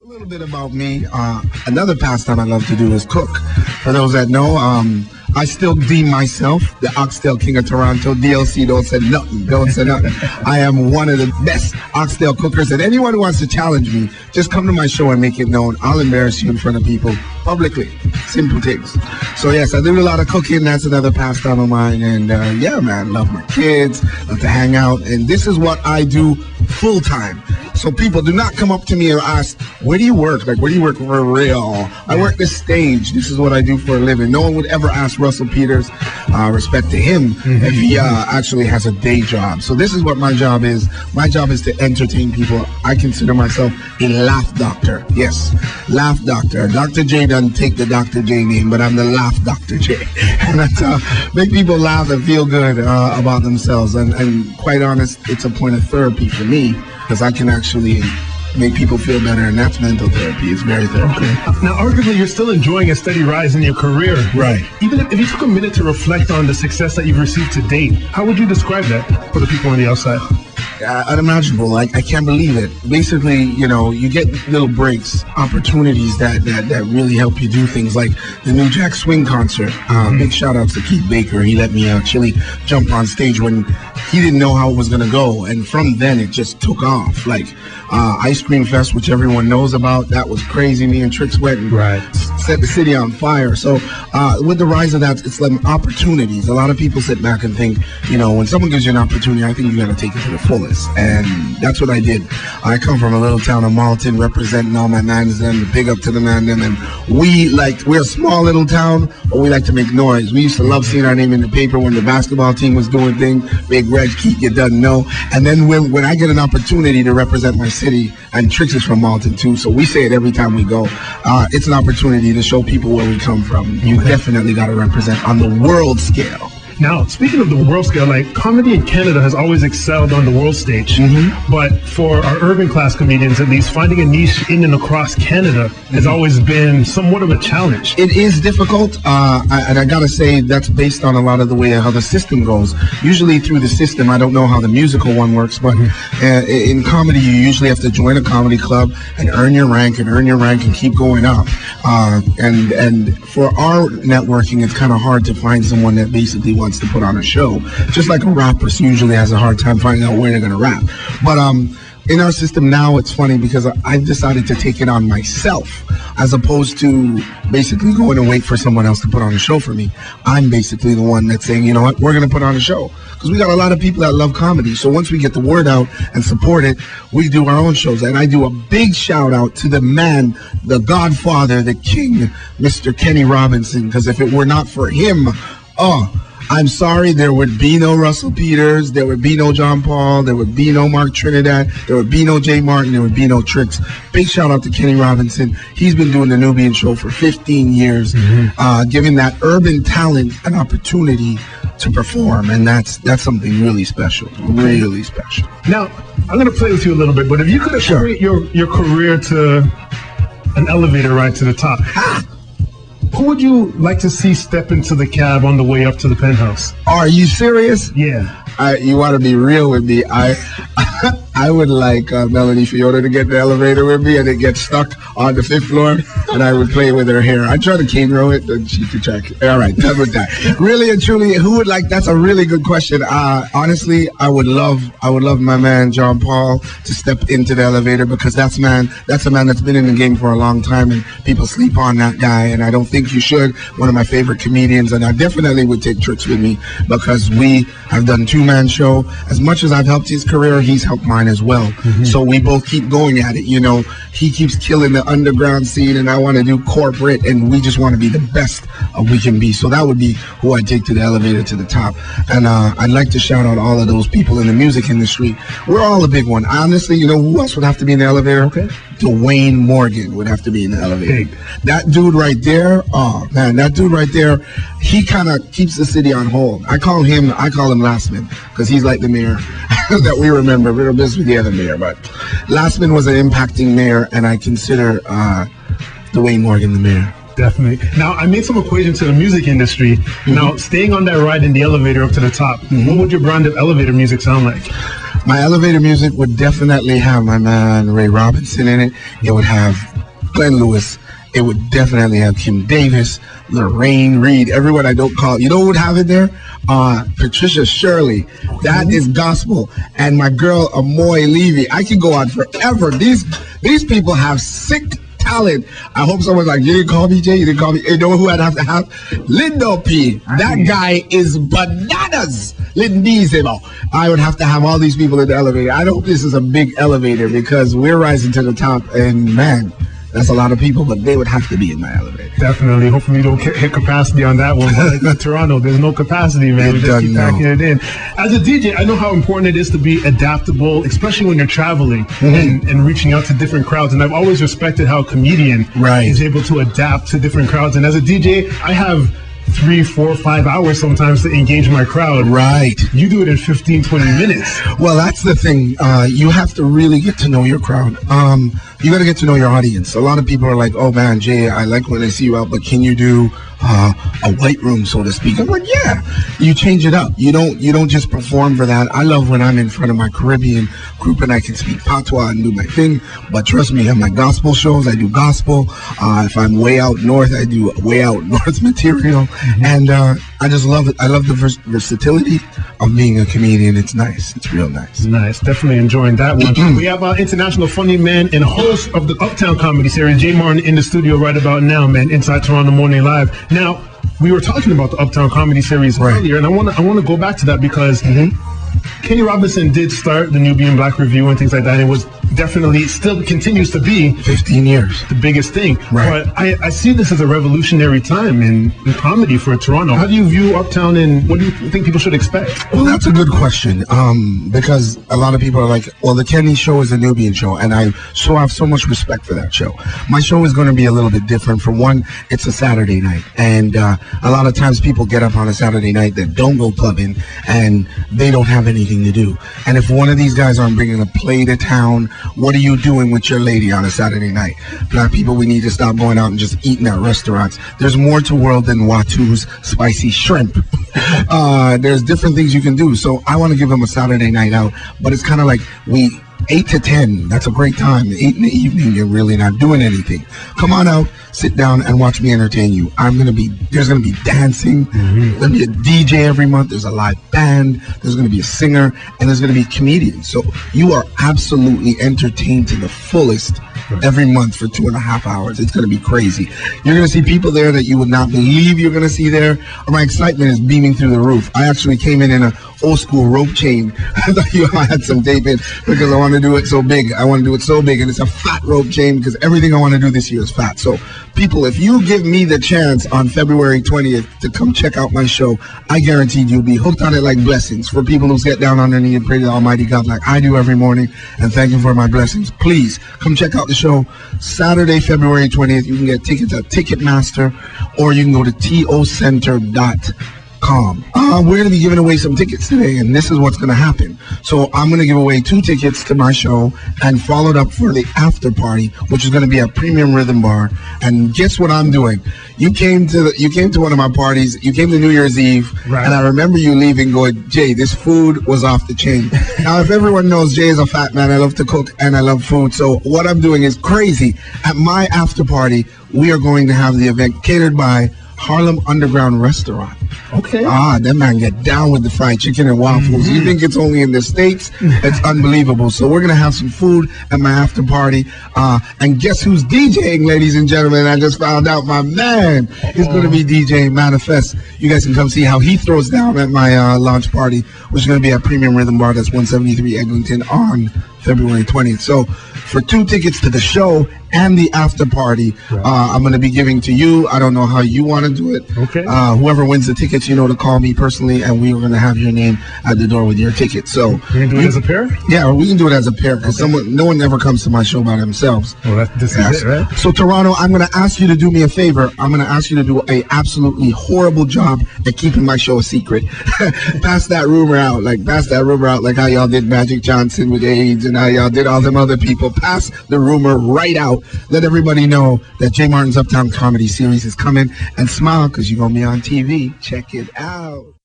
little bit about me. Another pastime I love to do is cook. For those that know, I still deem myself the oxtail king of Toronto. DLC don't say nothing. Don't say nothing. I am one of the best oxtail cookers, and anyone who wants to challenge me, just come to my show and make it known. I'll embarrass you in front of people publicly. Simple things. So yes, I do a lot of cooking. That's another pastime of mine. And yeah, man, love my kids, love to hang out, and this is what I do full time. So people do not come up to me and ask, where do you work? Like, where do you work for real? I work the stage. This is what I do for a living. No one would ever ask Russell Peters, respect to him, if he actually has a day job. So this is what my job is. My job is to entertain people. I consider myself a laugh doctor. Yes, laugh doctor. Dr. J doesn't take the Dr. J name, but I'm the laugh Dr. J. And that's make people laugh and feel good about themselves. And quite honest, it's a point of therapy for me, because I can actually make people feel better, and that's mental therapy. It's very therapeutic. Okay. Now, arguably, you're still enjoying a steady rise in your career. Right. Even if you took a minute to reflect on the success that you've received to date, how would you describe that for the people on the outside? Unimaginable. I can't believe it. Basically, you know, you get little breaks, opportunities that really help you do things like the new Jack Swing concert. Big shout out to Keith Baker. He let me actually jump on stage when he didn't know how it was going to go. And from then, it just took off. Like Ice Cream Fest, which everyone knows about, that was crazy. Me and Trix went and set the city on fire. So with the rise of that, it's like opportunities. A lot of people sit back and think, you know, when someone gives you an opportunity, I think you got to take it to the fullest. And that's what I did. I come from a little town of Malton, representing all my mans and big up to the man them. And we're a small little town, but we like to make noise. We used to love seeing our name in the paper when the basketball team was doing things. Big Reg Keat, you doesn't know. And then when I get an opportunity to represent my city, and Trix is from Malton too, so we say it every time we go, it's an opportunity to show people where we come from. You definitely got to represent on the world scale. Now, speaking of the world scale, like, comedy in Canada has always excelled on the world stage. But for our urban class comedians, at least, finding a niche in and across Canada has always been somewhat of a challenge. It is difficult, and I gotta say that's based on a lot of the way how the system goes. Usually through the system, I don't know how the musical one works, but in comedy, you usually have to join a comedy club and earn your rank and keep going up. And for our networking, it's kind of hard to find someone that basically wants to put on a show. Just like a rapper usually has a hard time finding out where they're going to rap. But in our system now, it's funny because I've decided to take it on myself, as opposed to basically going and wait for someone else to put on a show for me. I'm basically the one that's saying, you know what, we're going to put on a show. Because we got a lot of people that love comedy. So once we get the word out and support it, we do our own shows. And I do a big shout out to the man, the godfather, the king, Mr. Kenny Robinson. Because if it were not for him, I'm sorry, there would be no Russell Peters, there would be no John Paul, there would be no Mark Trinidad, there would be no Jay Martin, there would be no Trix. Big shout out to Kenny Robinson. He's been doing the Nubian Show for 15 years, giving that urban talent an opportunity to perform, and that's something really special, really special. Now, I'm going to play with you a little bit, but if you could equate your career to an elevator ride to the top, who would you like to see step into the cab on the way up to the penthouse? Are you serious? Yeah. You want to be real with me? I would like Melanie Fiona to get in the elevator with me and then get stuck on the 5th floor, and I would play with her hair. I'd try to cane row it, and she could check it. All right, done with that. Really and truly, who would like? That's a really good question. Honestly, I would love my man John Paul to step into the elevator, because that's a man that's been in the game for a long time, and people sleep on that guy, and I don't think you should. One of my favorite comedians, and I definitely would take Trix with me, because we have done 2-man show. As much as I've helped his career, he's helped mine as well. So we both keep going at it. You know, he keeps killing the underground scene, and I want to do corporate, and we just want to be the best we can be. So that would be who I'd take to the elevator to the top. And I'd like to shout out all of those people in the music industry. We're all a big one. Honestly, you know who else would have to be in the elevator? Dwayne Morgan would have to be in the elevator. That dude right there, oh man, that dude right there, he kind of keeps the city on hold. I call him Lastman, because he's like the mayor that we remember. We're busy with the other mayor, but Lastman was an impacting mayor, and I consider Dwayne Morgan the mayor. Definitely. Now, I made some equations to the music industry. Now, staying on that ride in the elevator up to the top, what would your brand of elevator music sound like? My elevator music would definitely have my man Ray Robinson in it. It would have Glenn Lewis. It would definitely have Kim Davis, Lorraine Reed, everyone I don't call. You know who would have it there? Patricia Shirley. That is gospel. And my girl Amoy Levy. I can go on forever. These people have sick talent. I hope someone's like, you didn't call me, Jay? You didn't call me? You know who I'd have to have? Lindo P. That guy is bananas. Lindísimo. I would have to have all these people in the elevator. I hope this is a big elevator because we're rising to the top, and man, that's a lot of people, but they would have to be in my elevator. Definitely. Hopefully we don't hit capacity on that one. But in Toronto, there's no capacity, man. We just keep packing it in. As a DJ, I know how important it is to be adaptable, especially when you're traveling and reaching out to different crowds. And I've always respected how a comedian is able to adapt to different crowds. And as a DJ, I have 3, 4, 5 hours sometimes to engage my crowd. Right. You do it in 15, 20 minutes. Well, that's the thing. You have to really get to know your crowd. You got to get to know your audience. A lot of people are like, oh man, Jay, I like when I see you out, but can you do a white room, so to speak? I'm like, yeah. You change it up. You don't just perform for that. I love when I'm in front of my Caribbean group and I can speak patois and do my thing. But trust me, I have my gospel shows. I do gospel. If I'm way out north, I do way out north material. And I just love it. I love the versatility of being a comedian. It's nice. It's real nice. Nice. Definitely enjoying that one. We have our international funny man and host of the Uptown Comedy Series, Jay Martin, in the studio right about now, man, inside Toronto Morning Live. Now, we were talking about the Uptown Comedy Series earlier, and I want to go back to that because Kenny Robinson did start the Nubian Black Review and things like that. It was definitely, still continues to be 15 years the biggest thing. But I see this as a revolutionary time in comedy for Toronto. How do you view Uptown, and what do you think people should expect? Well, that's a good question, because a lot of people are like, well, the Kenny show is a Nubian show, and I have so much respect for that show. My show is going to be a little bit different. For one, it's a Saturday night, and a lot of times people get up on a Saturday night that don't go clubbing, and they don't have anything to do. And if one of these guys aren't bringing a play to town, what are you doing with your lady on a Saturday night? Black people, we need to stop going out and just eating at restaurants. There's more to the world than Watu's spicy shrimp. There's different things you can do. So I want to give them a Saturday night out, but it's kind of like 8 to 10, that's a great time. 8 in the evening, you're really not doing anything. Come on out, sit down, and watch me entertain you. There's gonna be dancing. There's gonna be a DJ every month. There's a live band. There's gonna be a singer, and there's gonna be comedians. So you are absolutely entertained to the fullest every month for 2.5 hours. It's gonna be crazy. You're gonna see people there that you would not believe you're gonna see there. My excitement is beaming through the roof. I actually came in a old school rope chain. I thought I had some tape in because I want to do it so big. I want to do it so big, and it's a fat rope chain because everything I want to do this year is fat. So people, if you give me the chance on February 20th to come check out my show, I guarantee you'll be hooked on it like blessings. For people who get down on their knee and pray to Almighty God like I do every morning and thank Him for my blessings, please come check out the show Saturday, February 20th. You can get tickets at Ticketmaster, or you can go to tocenter.com. We're going to be giving away some tickets today, and this is what's going to happen. So I'm going to give away 2 tickets to my show and followed up for the after party, which is going to be at Premium Rhythm Bar. And guess what I'm doing? You came to one of my parties. You came to New Year's Eve, and I remember you leaving going, Jay, this food was off the chain. Now, if everyone knows, Jay is a fat man. I love to cook and I love food. So what I'm doing is crazy. At my after party, we are going to have the event catered by Harlem Underground Restaurant. Okay. That man get down with the fried chicken and waffles. You think it's only in the States? It's unbelievable. So we're going to have some food at my after party. And guess who's DJing, ladies and gentlemen? I just found out my man is going to be DJing Manifest. You guys can come see how he throws down at my launch party, which is going to be at Premium Rhythm Bar. That's 173 Eglinton on February 20th. So for 2 tickets to the show and the after party, I'm going to be giving to you. I don't know how you want to do it. Okay. Whoever wins the tickets, you know, to call me personally, and we are going to have your name at the door with your ticket. So you can do it as a pair? Yeah, we can do it as a pair because no one ever comes to my show by themselves. Well, this is it, right? So Toronto, I'm going to ask you to do me a favor. I'm going to ask you to do a absolutely horrible job at keeping my show a secret. Pass that rumor out like how y'all did Magic Johnson with AIDS and how y'all did all them other people. Pass the rumor right out. Let everybody know that Jay Martin's Uptown Comedy Series is coming, and smile because you're going to be on TV. Check it out.